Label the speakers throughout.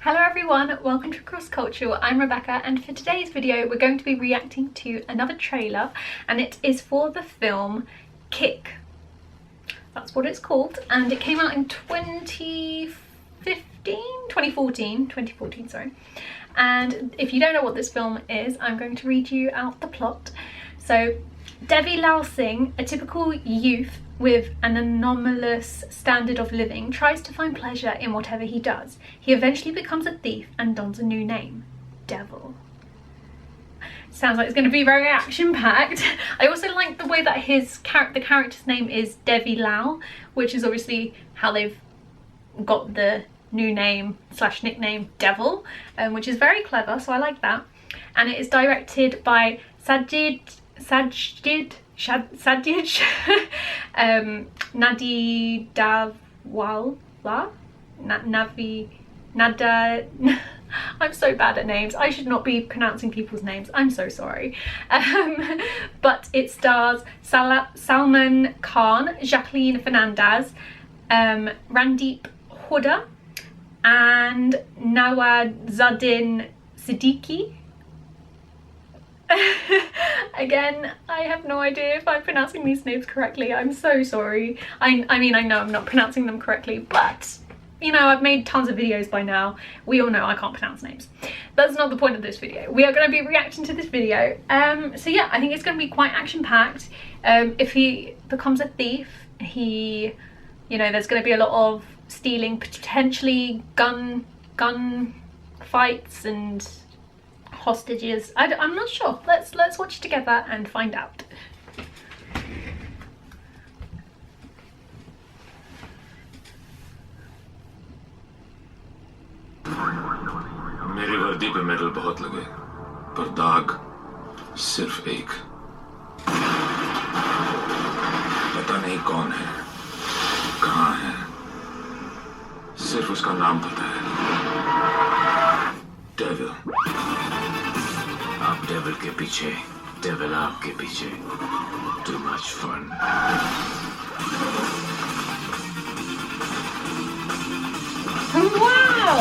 Speaker 1: Hello everyone, welcome to Cross Culture. I'm Rebecca and for today's video we're going to be reacting to another trailer and it is for the film Kick. That's what it's called and it came out in 2014, sorry. And if you don't know what this film is, I'm going to read you out the plot. So Devi Lal Singh, a typical youth with an anomalous standard of living, tries to find pleasure in whatever he does. He eventually becomes a thief and dons a new name, Devil. Sounds like it's going to be very action-packed. I also like the way that the character's name is Devi Lal, which is obviously how they've got the new name / nickname Devil, which is very clever, so I like that. And it is directed by Sajid I'm so bad at names. I should not be pronouncing people's names. I'm so sorry. But it stars Salman Khan, Jacqueline Fernandez, Randeep Hooda, and Nawazuddin Siddiqui. Again, I have no idea if I'm pronouncing these names correctly. I'm so sorry. I mean, I know I'm not pronouncing them correctly, but you know, I've made tons of videos by now. We all know I can't pronounce names. That's not the point of this video. We are going to be reacting to this video. So yeah, I think it's going to be quite action-packed. If he becomes a thief, you know, there's going to be a lot of stealing, potentially gun fights and hostages. I'm not sure. Let's watch it together and find out.
Speaker 2: मेरी वर्दी पे medal बहुत लगे, पर दाग सिर्फ एक। पता नहीं कौन है, कहाँ है, सिर्फ उसका नाम पता है, डेविल। आप डेविल के पीछे, डेविल आपके पीछे। Too much fun.
Speaker 1: Wow!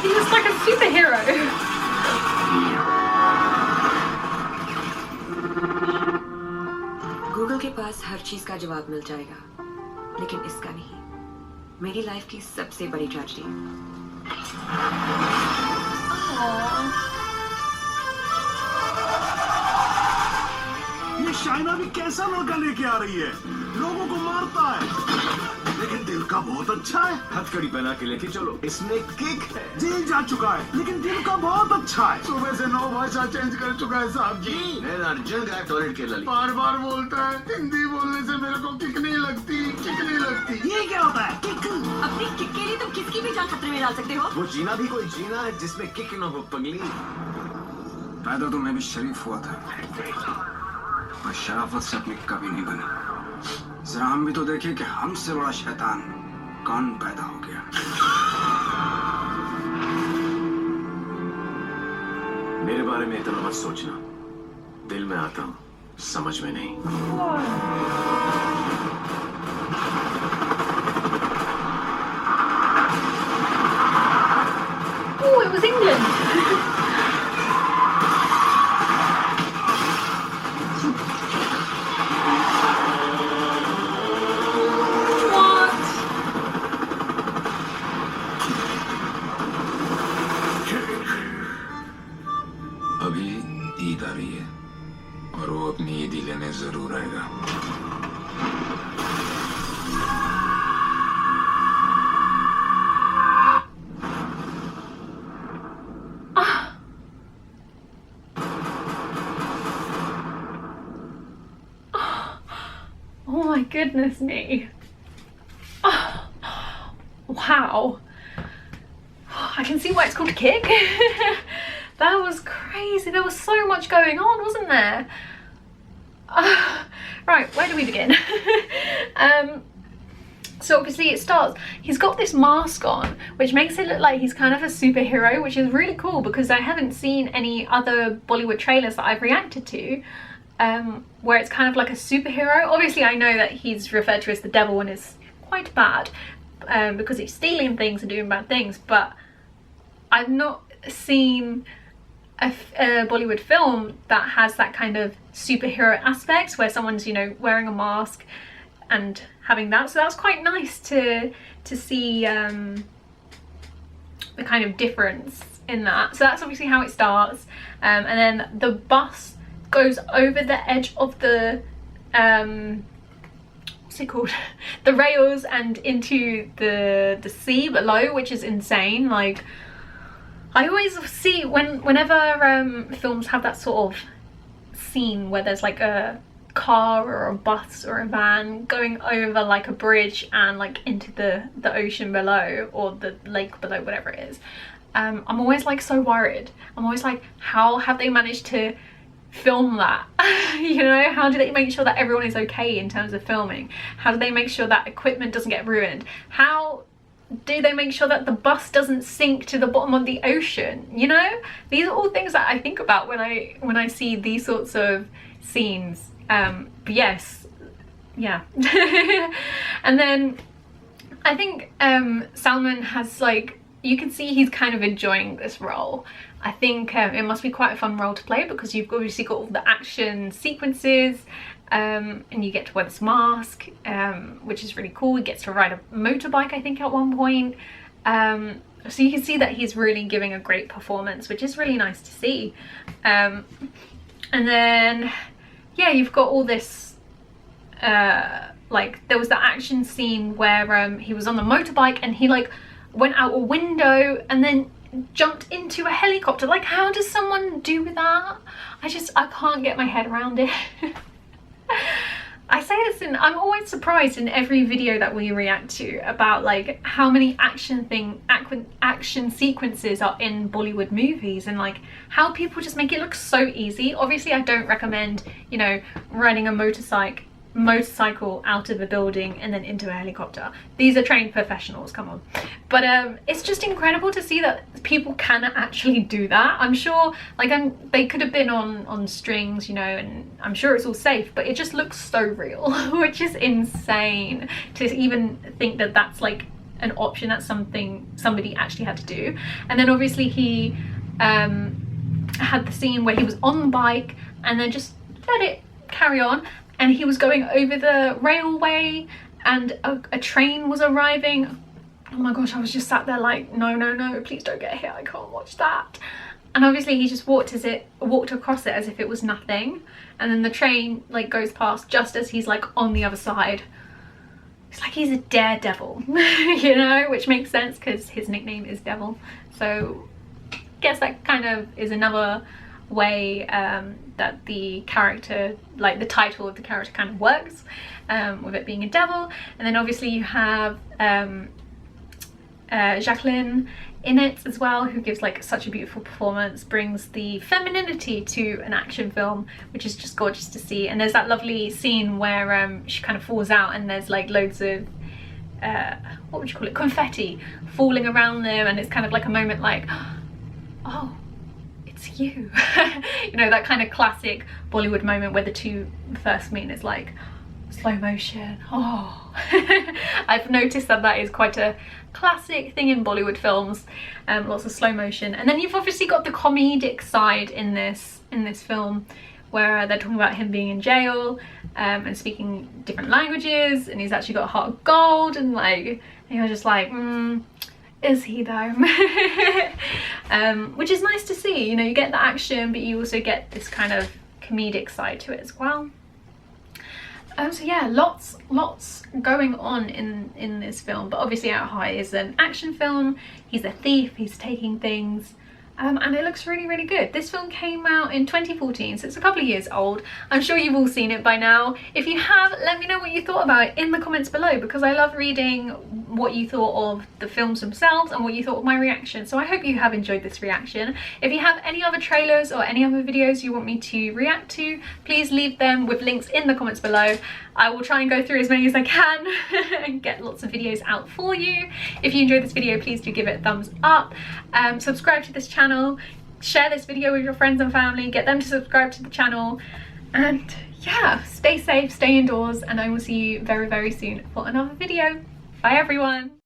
Speaker 1: He looks like a superhero.
Speaker 3: Google के पास हर चीज का जवाब मिल जाएगा, लेकिन इसका नहीं। मेरी लाइफ की सबसे बड़ी ट्रेजेडी।
Speaker 4: ये शाइना भी कैसा लड़का लेके आ रही है, लोगों को मारता है, लेकिन दिल का बहुत अच्छा है।
Speaker 2: हथकड़ी पहना के लेके चलो, इसमें किक है।
Speaker 4: जेल जा चुका है, लेकिन दिल का बहुत अच्छा है। सुबह से 9 भाषा चेंज कर चुका है साहब जी।
Speaker 2: अर्जुन का टॉयलेट के लली
Speaker 4: बार बार बोलता है, हिंदी बोलने से मेरे को किक नहीं लगती, किक नहीं लगती। ये क्या होता है? किक।
Speaker 3: अपनी किक के लिए तुम किसकी भी जान खतरे में डाल सकते हो।
Speaker 2: वो जीना भी कोई जीना है जिसमें किक न हो, पगली।
Speaker 4: पैदा तो मैं भी शरीफ हुआ था, पर शराफत से अपनी कभी नहीं बनी। जरा हम भी तो देखें कि हमसे बड़ा शैतान कौन पैदा हो गया।
Speaker 2: मेरे बारे में इतना मत सोचना, दिल में आता हूँ, समझ में नहीं।
Speaker 1: Oh, it was England.
Speaker 2: अभी ईद आ रही है और वो अपनी ईदी लेने जरूर आएगा।
Speaker 1: Oh my goodness me. Oh, wow. I can see why it's called Kick. That was crazy. There was so much going on, wasn't there? Right, where do we begin? So obviously it starts, he's got this mask on, which makes it look like he's kind of a superhero, which is really cool because I haven't seen any other Bollywood trailers that I've reacted to where it's kind of like a superhero. Obviously I know that he's referred to as the devil and is quite bad because he's stealing things and doing bad things, but I've not seen a Bollywood film that has that kind of superhero aspect where someone's, you know, wearing a mask and having that. So that's quite nice to see the kind of difference in that. So that's obviously how it starts, and then the bus goes over the edge of the what's it called, the rails, and into the sea below, which is insane. Like, I always see whenever films have that sort of scene where there's like a car or a bus or a van going over like a bridge and like into the ocean below, or the lake below, whatever it is, I'm always like so worried. I'm always like, how have they managed to film that? You know, how do they make sure that everyone is okay in terms of filming? How do they make sure that equipment doesn't get ruined? How do they make sure that the bus doesn't sink to the bottom of the ocean? You know, these are all things that I think about when I see these sorts of scenes. But yes, yeah. And then I think Salman has, like, you can see he's kind of enjoying this role. I think it must be quite a fun role to play because you've obviously got all the action sequences, and you get to wear this mask, which is really cool. He gets to ride a motorbike, I think, at one point. So you can see that he's really giving a great performance, which is really nice to see. And then, yeah, you've got all this, like, there was that action scene where he was on the motorbike and he, like, went out a window and then jumped into a helicopter. Like, how does someone do that? I can't get my head around it. I say this I'm always surprised in every video that we react to about like how many action sequences are in Bollywood movies, and like how people just make it look so easy. Obviously I don't recommend, you know, riding a motorcycle out of a building and then into a helicopter. These are trained professionals, come on. But it's just incredible to see that people can actually do that. I'm sure, like, they could have been on strings, you know, and I'm sure it's all safe, but it just looks so real, which is insane to even think that that's like an option. That's something somebody actually had to do. And then obviously he had the scene where he was on the bike and then just let it carry on, and he was going over the railway and a train was arriving. Oh my gosh, I was just sat there like, no, please don't get hit, I can't watch that. And obviously he just walked across it as if it was nothing, and then the train like goes past just as he's like on the other side. It's like he's a daredevil, you know, which makes sense because his nickname is Devil. So I guess that kind of is another way that the character, like the title of the character, kind of works, with it being a devil. And then obviously you have Jacqueline in it as well, who gives like such a beautiful performance, brings the femininity to an action film, which is just gorgeous to see. And there's that lovely scene where she kind of falls out and there's like loads of what would you call it, confetti falling around them, and it's kind of like a moment like, oh, it's you. You know, that kind of classic Bollywood moment where the two first meet and it's like slow motion. Oh. I've noticed that is quite a classic thing in Bollywood films, lots of slow motion. And then you've obviously got the comedic side in this film, where they're talking about him being in jail and speaking different languages, and he's actually got a heart of gold, and like, and you're just like, is he though? Which is nice to see. You know, you get the action, but you also get this kind of comedic side to it as well. So yeah, lots going on in this film, but obviously at heart is an action film. He's a thief, he's taking things, and it looks really good. This film came out in 2014, so it's a couple of years old. I'm sure you've all seen it by now. If you have, let me know what you thought about it in the comments below, because I love reading what you thought of the films themselves and what you thought of my reaction. So I hope you have enjoyed this reaction. If you have any other trailers or any other videos you want me to react to, please leave them with links in the comments below. I will try and go through as many as I can and get lots of videos out for you. If you enjoyed this video, please do give it a thumbs up. Subscribe to this channel, share this video with your friends and family, get them to subscribe to the channel, and yeah, stay safe, stay indoors, and I will see you very soon for another video. Bye everyone.